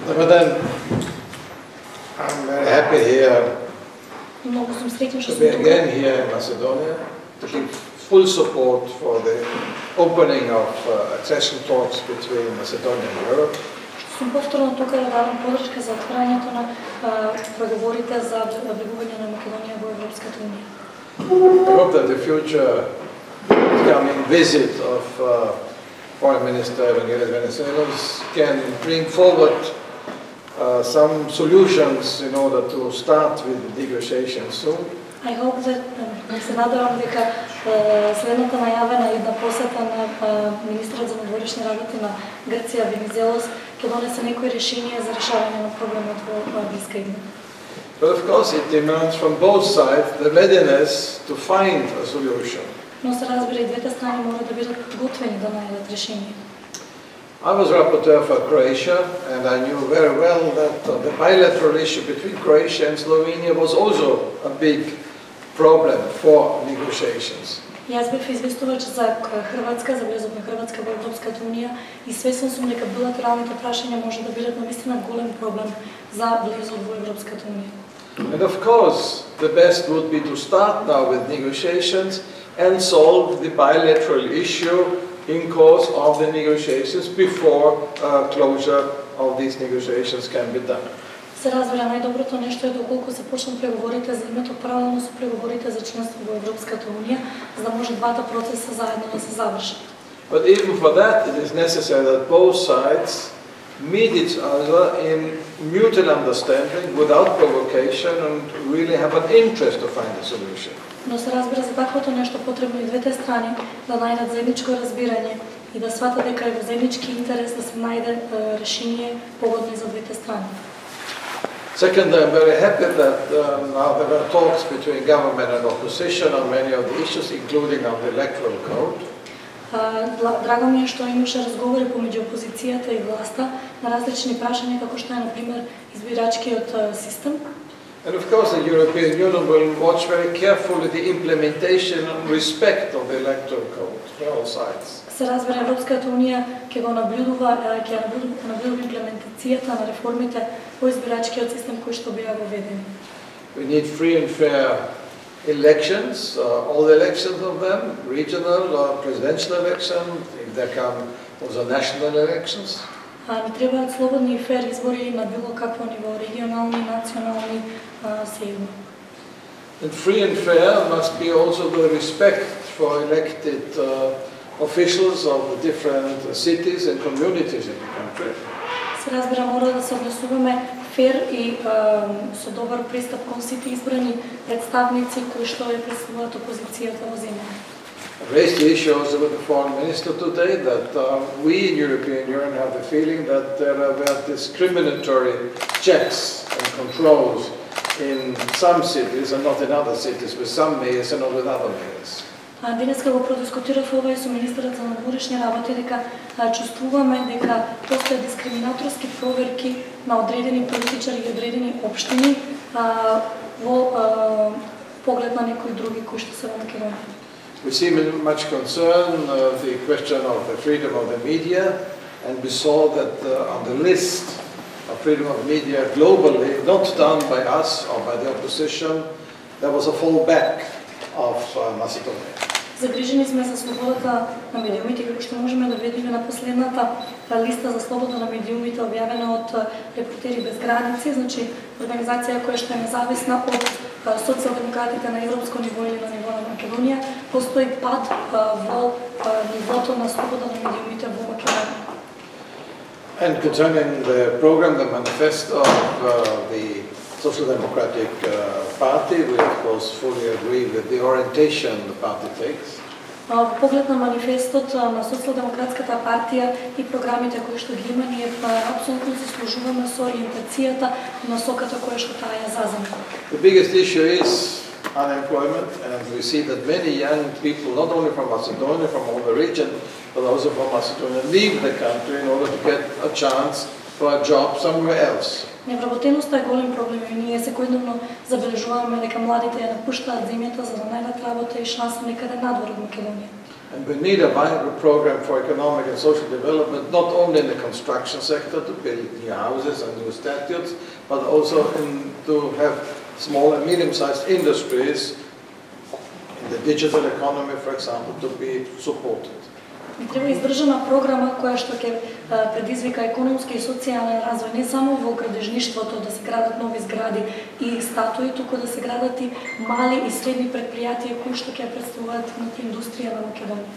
But then, I'm very happy here to be again here in Macedonia, to give full support for the opening of accession talks between Macedonia and Europe. Сум повторно тука да давам подршка за отварањето на преговорите за влегување на Македонија во Европската унија. I hope that the future coming visit of Foreign Minister Venizelos can bring forward some solutions in order to start with the negotiations soon. I hope that се надевам дека следната најавена една посета на министрот за надворешни работи на Грција Венизелос ќе донесе некои решение за решавање на проблемот во блиска иднина. But of course it demands from both sides the readiness to find a solution. Но се разбира и двете страни мора да бидат готвени да најдат решение. I was rapporteur for Croatia, and I knew very well that the bilateral issue between Croatia and Slovenia was also a big problem for negotiations. Јас бев известувач за Хрватска, за влезот на Хрватска во Европската унија и свесен сум дека билатералните прашања може да бидат навистина голем проблем за влезот во Европската унија. And of course, the best would be to start now with negotiations and solve the bilateral issue in course of the negotiations before closure of these negotiations can be done. Се разбира, најдоброто нешто е доколку се почнат преговорите за името паралелно со преговорите за членство во Европската унија, за да може двата процеса заедно да се завршат. But even for that, it is necessary that both sides meet each other in mutual understanding without provocation and really have an interest to find a solution. Но се разбира, за таквото нешто потребно и двете страни да најдат заедничко разбирање и да сватат дека е во заеднички интерес да се најде решение погодно за двете страни. Second, I'm very happy that now there are talks between government and opposition on many of the issues, including on the electoral code. Драго ми е што имаше разговори помеѓу опозицијата и власта на различни прашања како што е на пример избирачкиот систем. And of course the European Union will watch very carefully the implementation and respect of the electoral code for all sides. Се разбира, Европската унија ќе го наблюдува имплементацијата на реформите по избирачкиот систем кои што беа воведени. We need free and fair elections, all the elections of them, regional or presidential elections, if there come also national elections. Ни требаат слободни и фер избори на било какво ниво, регионални, национални, сејно. And free and fair must be also the respect for elected officials of the different cities and communities in the country. Се разбира, мора да се однесуваме фер и со добар пристап кон сите избрани представници кои што ја представуваат опозицијата во земјата. I raised the issue also with the foreign minister today that we in European Union have the feeling that there are discriminatory checks and controls in some cities and not in other cities, with some mayors and not with other mayors. Денеска го продискутирав ова и со министерот за надворешни работи дека чувствуваме дека постојат дискриминаторски проверки на одредени политичари и одредени општини во поглед на некои други кои што се во Македонија. We see much concern the question of the freedom of the media, and we saw that on the list of freedom of media globally, not done by us or by the opposition, there was a fallback of Macedonia. Загрижени сме за слободата на медиумите, како што можеме да видиме на последната листа за слобода на медиумите објавена од Репортери без граници, значи организација која што е независна од социјалдемократите на европско ниво или на ниво на Македонија, постои пад во нивото на слобода на медиумите во Македонија. And concerning the program, the manifesto of the Social Democratic Party, we of course fully agree with the orientation the party takes. Во поглед на манифестот на Социјалдемократската партија и програмите кои што ги има, ние апсолутно се служуваме со ориентацијата и насоката која што таа ја зазема. The biggest issue is unemployment, and we see that many young people, not only from Macedonia, from all the region, but also from Macedonia, leave the country in order to get a chance for a job somewhere else. Невработеноста е голем проблем и ние секојдневно забележуваме дека младите ја напуштаат земјата за да најдат работа и шанса некаде надвор од Македонија. And we need a vibrant program for economic and social development, not only in the construction sector to build new houses and new statutes, but also to have small and medium-sized industries in the digital economy, for example, to be supported. Треба издржана програма која што ќе предизвика економски и социјален развој не само во градежништвото, да се градат нови згради и статуи, туку да се градат и мали и средни предпријатија кои што ќе представуваат индустрија на Македонија.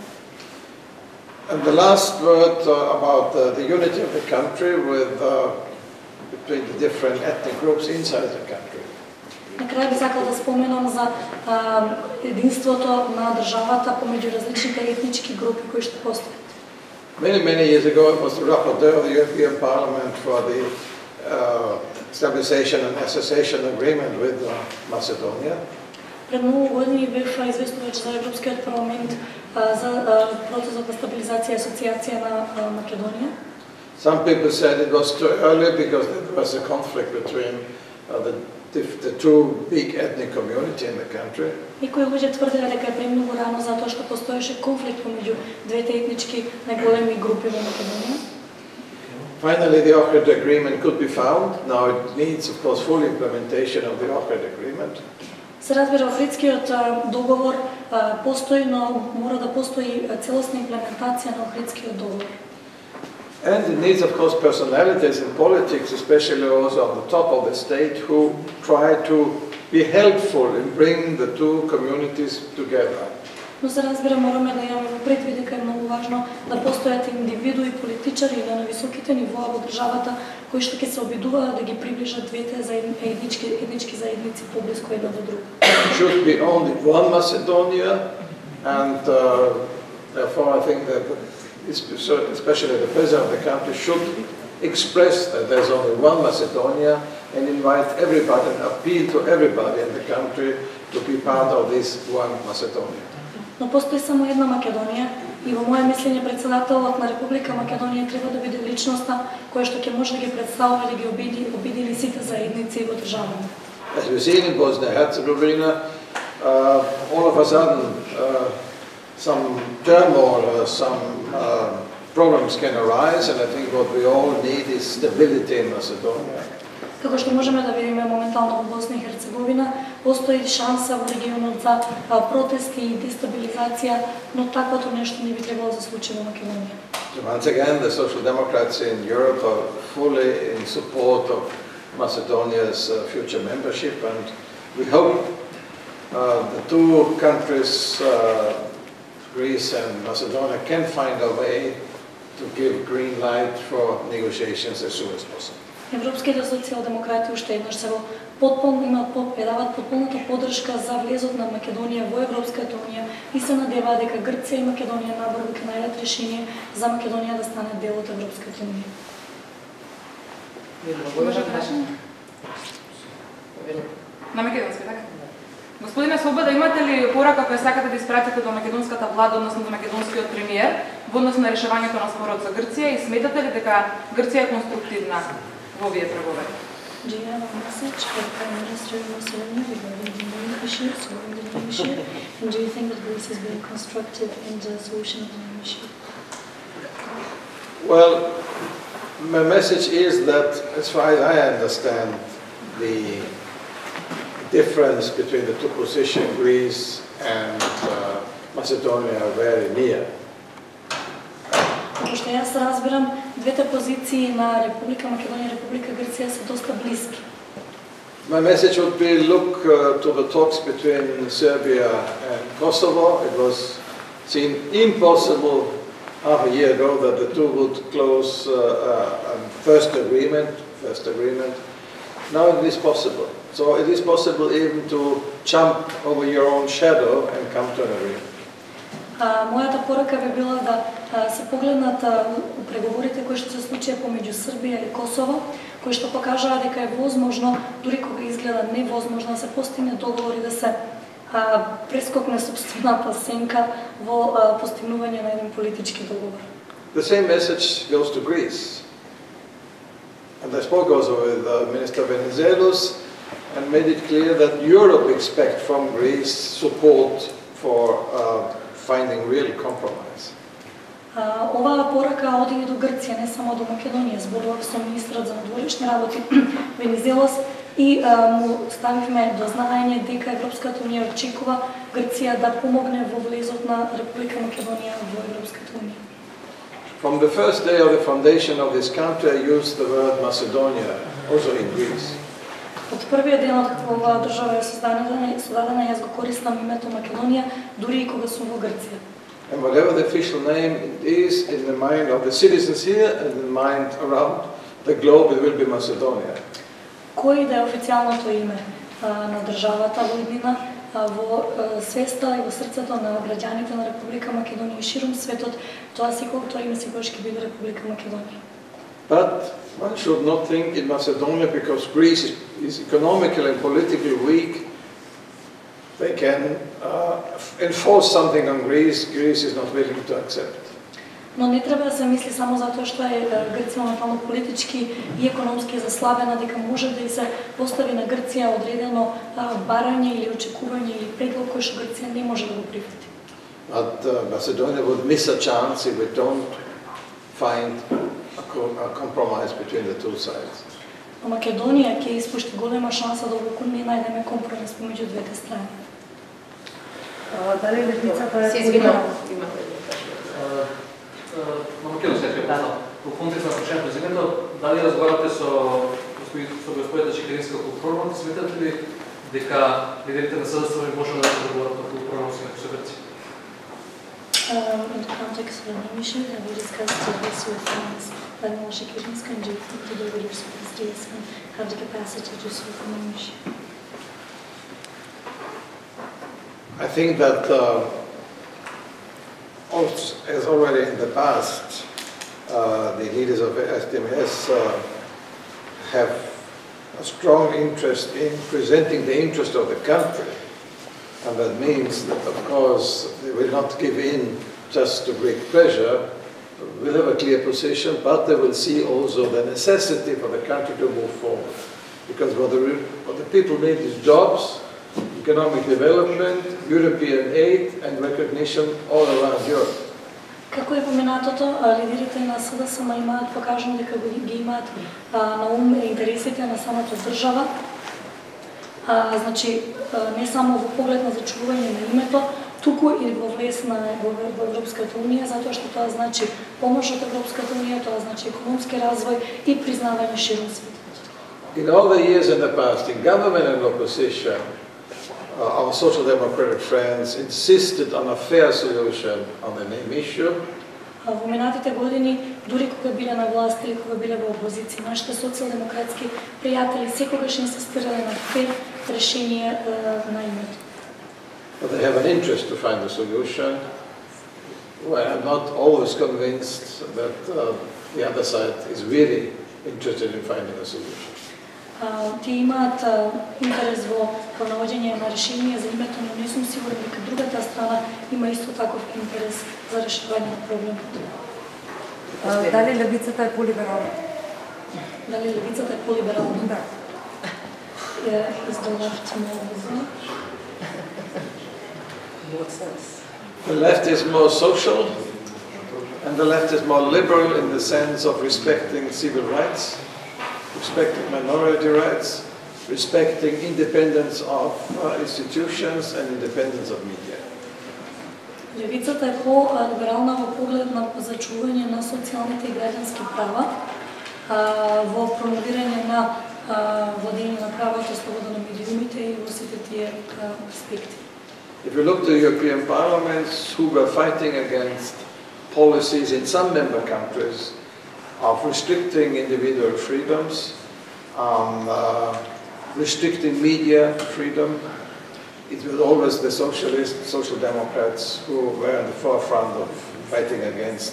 And the last word about the unity of the country between the different ethnic groups inside the country. Накрај би сакал да споменам за единството на државата помеѓу различните етнички групи кои што постојат. Many years ago, I was the rapporteur of the European Parliament for the Stabilization and Association Agreement with Macedonia. Пред многу години бев известувач за Европскиот парламент за процесот на стабилизација и асоциација на Македонија. Some people said it was too early because there was a conflict between the two big ethnic community in the country. Некои луѓе тврделе дека е премногу рано затоа што постоеше конфликт помеѓу двете етнички најголеми групи во Македонија. Finally, the Ohrid Agreement could be found. Now it needs, of course, full implementation of the Ohrid Agreement. Се разбира, Охридскиот договор постои, но мора да постои целосна имплементација на Охридскиот договор. And it needs, of course, personalities in politics, especially also on the top of the state, who try to be helpful in bringing the two communities together. Но се разбира, мораме да имаме предвид дека е многу важно да постојат индивидуи, политичари на високите нивоа во државата кои што ќе се обидуваат да ги приближат двете етнички заедници поблиску една до друга. It should be only one Macedonia, and therefore I think that especially the president of the country should express that there's only one Macedonia and invite everybody and appeal to everybody in the country to be part of this one Macedonia. Но постои само една Македонија и во моје мислење председателот на Република Македонија треба да биде личноста која што ќе може да ги представува и да ги обидели сите заедници во државата. As we've seen in Bosnia and Herzegovina, all of a sudden some turmoil, some problems can arise, and I think what we all need is stability in Macedonia. Како што можеме да видиме моментално во Босна и Херцеговина, постои шанса во регионот за протести и дестабилизација, но таквото нешто не би требало да се случи во Македонија. So once again, the Social Democrats in Europe are fully in support of Macedonia's future membership, and we hope the two countries, Greece and Macedonia, can find a way to give green light for negotiations as soon as possible. Европските социјалдемократи уште еднаш се даваат потполната поддршка за влезот на Македонија во Европската унија и се надеваат дека Грција и Македонија набрзо ќе најдат решение за Македонија да стане дел од Европската унија. Може прашање? На македонски, така? Господине Свобода, имате ли порака која сакате да испратите до македонската влада, односно до македонскиот премиер, во однос на решавањето на спорот за Грција и сметате ли дека Грција е конструктивна во овие преговори? Do you have a message for the Prime Minister of Macedonia regarding the main issues or the main issue? And do you think that Greece is being constructive in the solution of the main issue? Well, my message is that, as far as I understand, the difference between the two positions, Greece and Macedonia, are very near. Како што јас разбирам, двете позиции на Република Македонија и Република Грција се доста блиски. My message would be look to the talks between Serbia and Kosovo. It was seen impossible half a year ago that the two would close a first agreement. Now it is possible. So it is possible even to jump over your own shadow and come to an agreement. Мојата порака би била да се погледнат преговорите кои што се случија помеѓу Србија и Косово, кои што покажаа дека е возможно, дури кога изгледа невозможно, да се постигне договор и да се прескокне сопствената сенка во постигнување на еден политички договор. The same message goes to Greece. And I spoke also with Minister Venizelos and made it clear that Europe expects from Greece support for finding real compromise. Оваа порака оди и до Грција, не само до Македонија. Зборував со министрот за надворешни работи Венизелос и му ставивме до знаење дека Европската унија очекува Грција да помогне во влезот на Република Македонија во Европската унија. From the first day of the foundation of this country, I used the word Macedonia, also in Greece. Од првиот ден од кога оваа држава е создадена, јас го користам името Македонија, дури и кога сум во Грција. And whatever the official name is in the mind of the citizens here and in the mind around the globe, it will be Macedonia. Кој да е официјалното име на државата во иднина, во свеста и во срцето на граѓаните на Република Македонија и ширум светот, тоа име секогаш ќе биде Република Македонија. But one should not think in Macedonia because Greece is economically and politically weak. They can enforce something on Greece. Greece is not willing to accept. Но не треба да се мисли само затоа што е Грција моментално политички и економски заслабена, дека може да и се постави на Грција одредено барање или очекување или предлог кој што Грција не може да го прифати. But Macedonia would miss a chance if we don't find a compromise between the two sides. Македонија ќе испушти голема шанса доколку не најдеме компромис помеѓу двете страни. Дали левицата е Само ќе осетите во контекст на прашањето на земјата, дали разговарате со господината Чекеринска околу програмот, сметате ли дека лидерите на СДСМ може да се договорат околу програмот со Грција? In the context of an issue, have we discussed this with Vladimir Chekerinska, and do you think the leaders of SDS have the capacity to solve an issue? I think that as already in the past, the leaders of SDMS have a strong interest in presenting the interest of the country. And that means that, of course, they will not give in just to great pleasure. We'll have a clear position, but they will see also the necessity for the country to move forward. Because what the people need is jobs, economic development, European aid and recognition all around Europe. Како е поминатото, лидерите на СДСМ имаат покажано дека ги имаат на ум интересите на самата држава. Значи, не само во поглед на зачувување на името, туку и во влез во Европската унија, затоа што тоа значи помош од Европската унија, тоа значи економски развој и признавање ширум светот. In all the years in the past, in government and opposition, our social democratic friends insisted on a fair solution on the name issue. Во минатите години, дури кога биле на власт или кога биле во опозиција, нашите социјалдемократски пријатели секогаш инсистирале на фер решение на името. But they have an interest to find a solution. Well, I'm not always convinced that the other side is really interested in finding a solution. Тие имаат интерес во пронаоѓање на решение за името, но не сум сигурен дека другата страна има исто таков интерес за решавање на проблемот. Дали левицата е полиберална? Дали левицата е полиберална? Да. Is the left more liberal? The left is more social, and the left is more liberal in the sense of respecting civil rights, respecting minority rights, respecting independence of institutions and independence of media. Левицата е по-либерална во поглед на зачување на социјалните и граѓански права, во промовирање на владење на правото, слобода на медиумите и во сите тие аспекти. If you look to European parliaments who were fighting against policies in some member countries of restricting individual freedoms, restricting media freedom, it was always the socialists, social democrats who were in the forefront of fighting against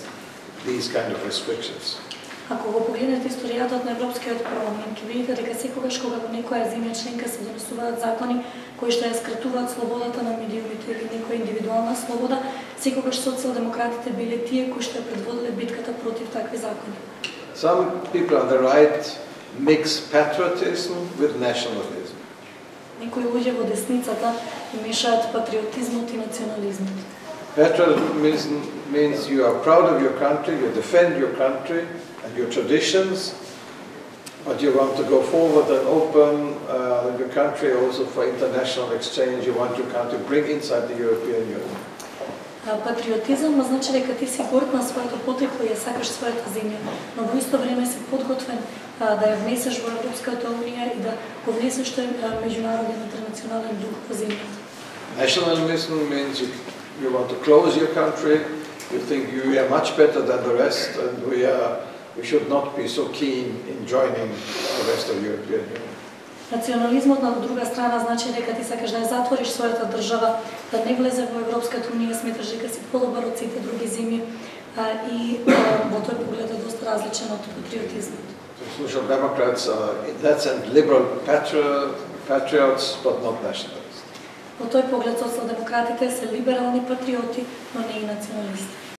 these kind of restrictions. Ако го погледнете историјата на Европскиот парламент, ќе видите дека секогаш кога во некоја земја членка се донесуваат закони кои што ја скратуваат слободата на медиумите или некоја индивидуална слобода, секогаш социјалдемократите биле тие кои што ја предводиле битката против такви закони. Some people on the right mix patriotism with nationalism. Некои луѓе во десницата мешаат патриотизмот и национализмот. Patriotism means you are proud of your country, you defend your country and your traditions, but you want to go forward and open your country also for international exchange. You want your country to bring inside the European Union. Патриотизам значи дека ти си горд на своето потрекло и ја сакаш својата земја, но во исто време си подготвен да ја внесеш во Европската унија и да го внесеш тој меѓународен интернационален дух во земјата. Nationalism means you want to close your country, you think you are much better than the rest, and we should not be so keen in joining the rest of the European Union. Национализмот на друга страна значи дека ти сакаш да ја затвориш својата држава, да не влезе во Европската унија, сметаш дека си подобар од сите други земји и во тој поглед е доста различен од патриотизмот. Social Democrats are in that sense liberal patriots, but not nationalists. Во тој поглед социјалдемократите се либерални патриоти, но не и националисти.